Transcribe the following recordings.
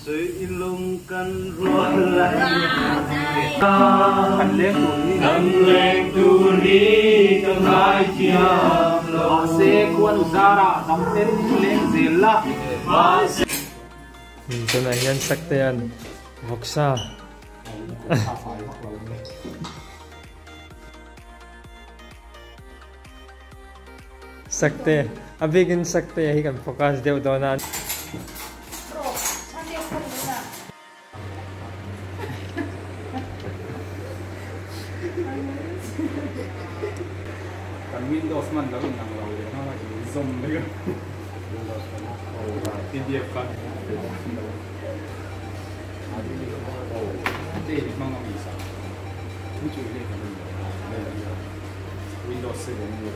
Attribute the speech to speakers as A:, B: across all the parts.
A: Sợi lung căn ruộng lại khăn lên tu ni cầm hai chia lo se quan zara nắm tên lên gì là
B: chỗ này hiện sắc tiền vọc sa sắc tiền abigin sắc tiền hi kan focus deu donan
A: Windows man đó mình làm rồi nó là chỉ dùng đấy PDF kan đây mang mang gì sao không chịu đây là Windows 7 rồi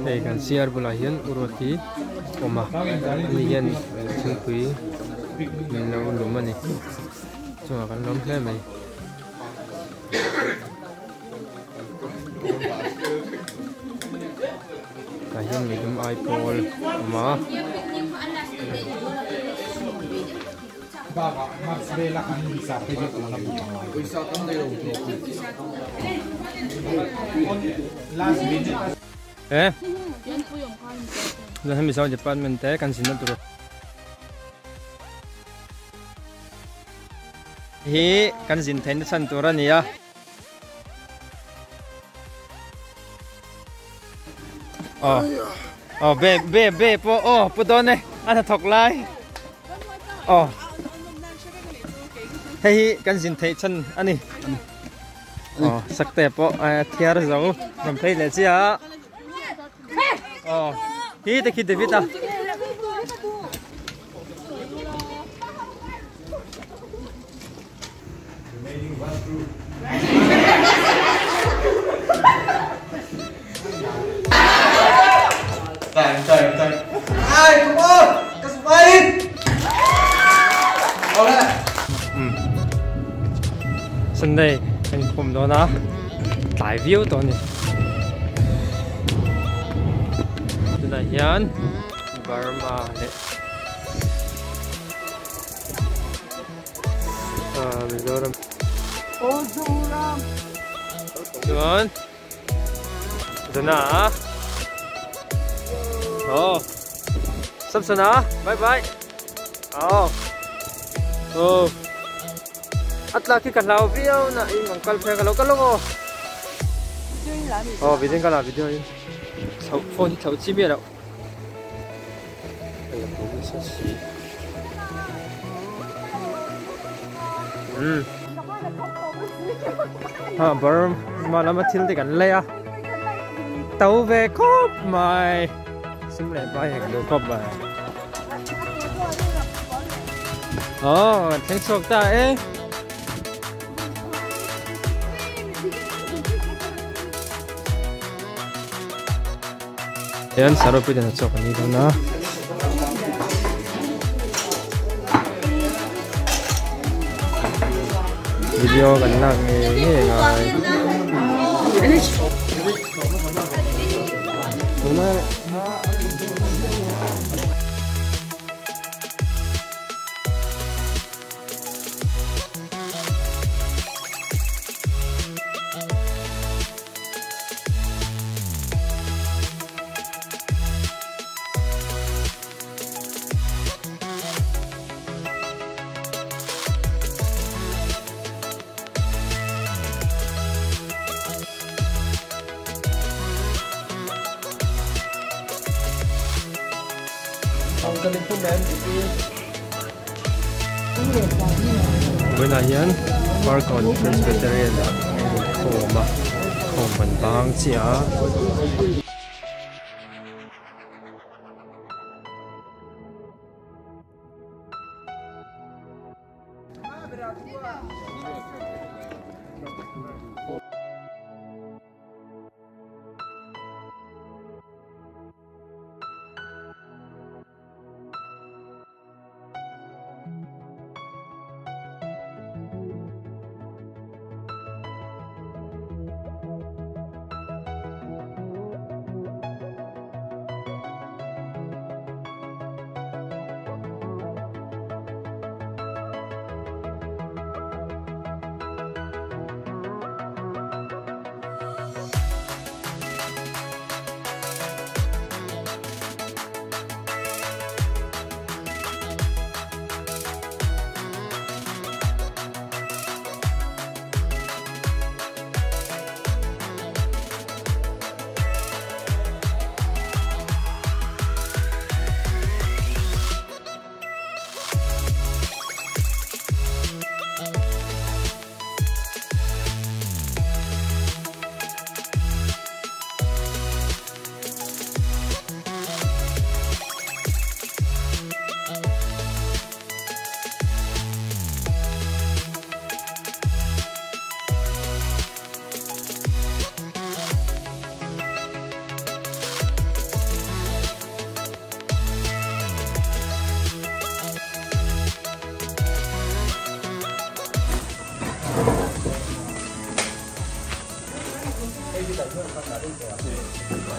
B: Hey kan siar bula hian uroti oma ni hian thingpui min lo lum ani chunga kan lom hle mai ka hian mi dum iPol oma
C: Baga, mas bela kan bisa pwede ko na buka. Isa kan dayo. Last minute.
B: Là hôm sau department te kan sin na turo hi kan sin then san tura nia be po po don ne ana thok lai hi kan sin the chan ani sakte po thiar zo ram phei le chia hi te khit David
C: Tay. Ai, come on. Kas main. Oke.
B: Sunday anh cùng đó na đại view đó nè chỗ này hiền Burma đấy bây giờ làm Tuan Dana sắp sana bye bye atla ki kalau video na in angkal phe kalau video kala video in sau phone sau chi bia đâu đây là bộ sơ si Burma mà làm thil thì cảnh lẽ tàu về cốp mày xíu lẹ bay hàng đồ cốp mày thanh sọc ta ấy yan sarap din at so kanito na video kan lang bữa nay yan Park on Presbyterian khổ mình bang chia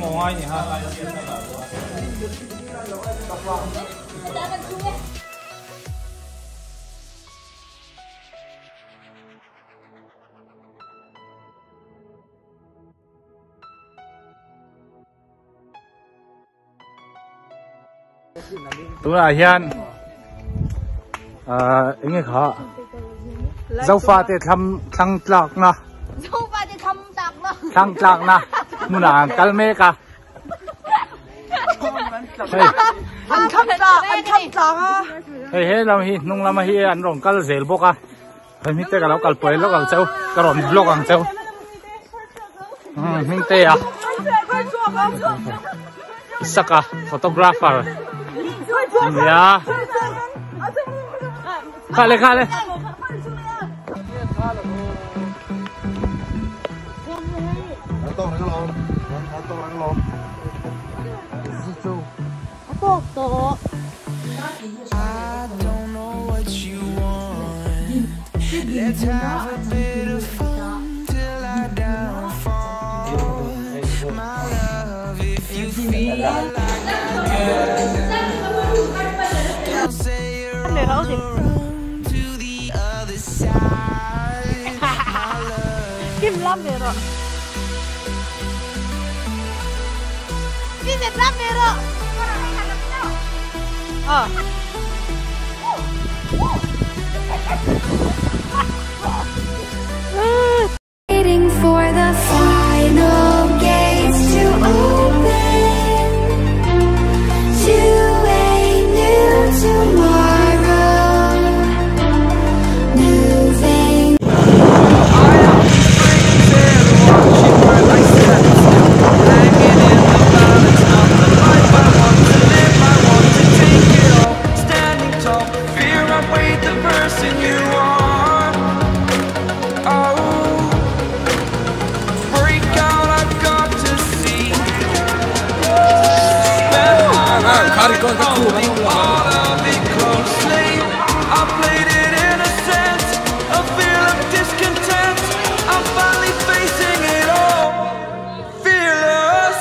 A: mồ ngay nhỉ ha.
C: Tôi là Hiền anh ấy khó dâu pha thì thăng trạc na
D: dâu pha thì
C: thăng trạc na muốn là cái mê cả
D: anh thăm trạc á
C: hey hey làm hi nung làm hi anh rong cái zel bốc à hay mình tới cái lão cái bể lão cái châu cái rong blog cái châu mình tới à Saka photographer ya khale khale
E: Let's have a bit of fun till I downfall. My love, if you feel like don't say you're on the road to the other side. My love.
D: Kim lắm vậy rồi. Kim lắm vậy rồi.
F: Waiting for the final gates to open to a new tomorrow. Moving.
E: I am free there watching where I stand, hanging in the balance of the life I want to live. I want to take it all, standing tall. Fear I weighed the person you are. Oh, break out, I've got to see. Spend all my life holding all of it closely. I played it innocent, a feel of discontent. I'm finally facing it all, fearless.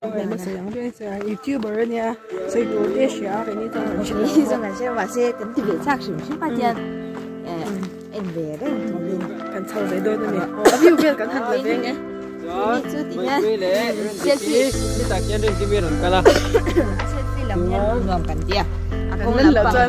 G: Mà sẽ yang bên sẽ YouTuber nha,所以多点share给你做很多。
D: 你这那些话些跟特别差是不是发现？về đấy
G: cần thầu về đôi này ví dụ như cần thằng về nghe
B: rồi mấy lẽ selfie đi tạc nhân đừng cái miền cả là
D: selfie làm nhân làm cảnh gì à
G: không lên lợn cho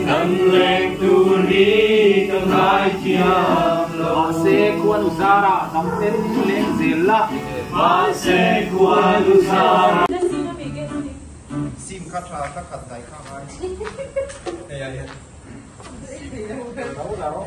A: Nâng lên tu ni cầm hai chia Ba se kuan usara tam ten leng zela Ba se kuan usara
H: Sim khát là các khẩn tài khác ai đâu đâu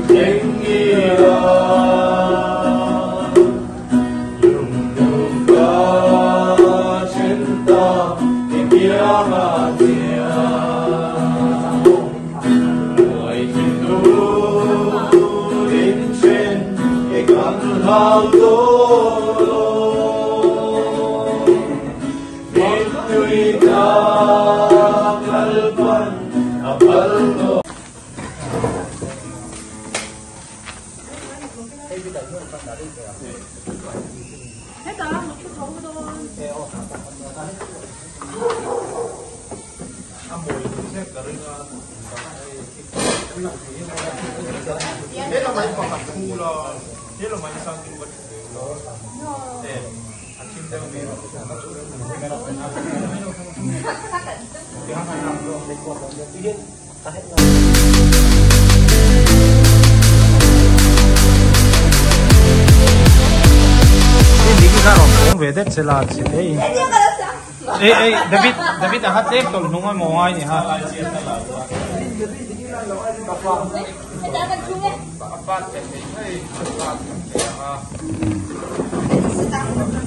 A: tình yêu dùng đường có chân ta tìm kiếm mà chia người trên núi đến trên cái căn hào tối đến tuy ta kalpan apalno
H: thế là mấy con khu là thế là mấy sang cái vật thế anh xin theo mình
C: Hindi ka ron kung vedet sila sila. David ahat deh tol nungoy mo ngay ni ha.
D: Hãy subscribe cho kênh Ghiền Mì Gõ để không bỏ lỡ những video hấp dẫn.